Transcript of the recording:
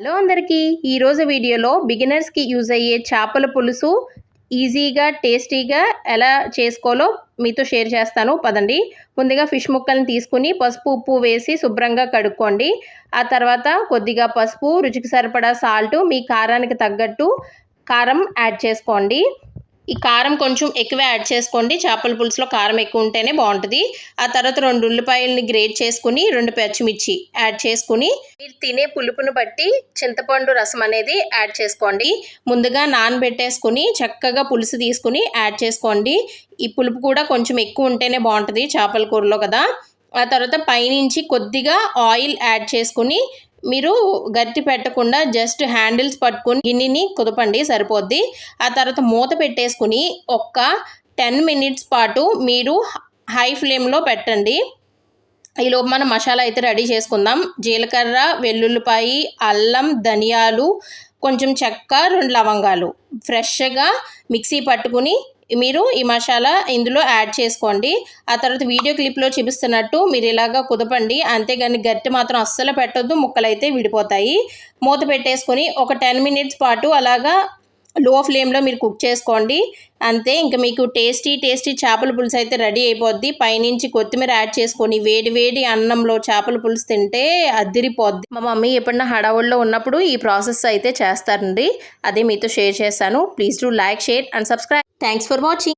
Hello అందరికీ, ఈరోజు వీడియోలో బిగినర్స్కి యూజ్ అయ్యే చేపల పులుసు ఈజీగా టేస్టీగా ఎలా చేసుకోవాలో మీతో షేర్ చేస్తాను. పదండి. ముందుగా ఫిష్ ముక్కల్ని తీసుకుని పసుపు ఉప్పు వేసి శుభ్రంగా కడుక్కోండి. ఆ తర్వాత కొద్దిగా పసుపు, రుచికి సరిపడా సాల్ట్, మీ కారానికి తగ్గట్టు కారం యాడ్ చేసుకోండి. ఈ కారం కొంచెం ఎక్కువ యాడ్ చేసుకోండి. చేపల పులుసులో కారం ఎక్కువ ఉంటేనే బాగుంటుంది. ఆ తర్వాత 2 ఉల్లిపాయలని గ్రేట్ చేసుకుని 2 పచ్చిమిర్చి యాడ్ చేసుకుని మీరు తినే పులుపును బట్టి చింతపండు రసం అనేది యాడ్ చేసుకోండి. ముందుగా నానబెట్టేసుకుని చక్కగా పులుసు తీసుకుని యాడ్ చేసుకోండి. ఈ పులుపు కూడా కొంచెం ఎక్కువ ఉంటేనే బాగుంటుంది చేపల కూరలో కదా. ఆ తర్వాత పైనుంచి కొద్దిగా ఆయిల్ యాడ్ చేసుకుని మీరు గట్టి పెట్టకుండా జస్ట్ హ్యాండిల్స్ పట్టుకుని గిన్నెని కుదపండి, సరిపోద్ది. ఆ తర్వాత మూత పెట్టేసుకుని ఒక్క 10 మినిట్స్ పాటు మీరు హై ఫ్లేమ్లో పెట్టండి. ఈలోపు మనం మసాలా అయితే రెడీ చేసుకుందాం. జీలకర్ర, వెల్లుల్లిపాయి, అల్లం, ధనియాలు, కొంచెం చెక్క, 2 లవంగాలు ఫ్రెష్గా మిక్సీ పట్టుకుని మీరు ఈ మసాలా ఇందులో యాడ్ చేసుకోండి. ఆ తర్వాత వీడియో క్లిప్లో చూపిస్తున్నట్టు మీరు ఇలాగా కుదపండి, అంతేగాని గట్టి మాత్రం అస్సలు పెట్టొద్దు, ముక్కలైతే విడిపోతాయి. మూత పెట్టేసుకొని ఒక 10 మినిట్స్ పాటు అలాగా లో ఫ్లేమ్లో మీరు కుక్ చేసుకోండి. అంతే, ఇంకా మీకు టేస్టీ చేపల పులుసు అయితే రెడీ అయిపోద్ది. పైనుంచి కొత్తిమీర యాడ్ చేసుకొని వేడి అన్నంలో చేపల పులుసు తింటే అదిరిపోద్ది. మా మమ్మీ ఎప్పుడన్నా హడావుల్లో ఉన్నప్పుడు ఈ ప్రాసెస్ అయితే చేస్తారండి. అదే మీతో షేర్ చేశాను. Please do like, share and subscribe. Thanks for watching.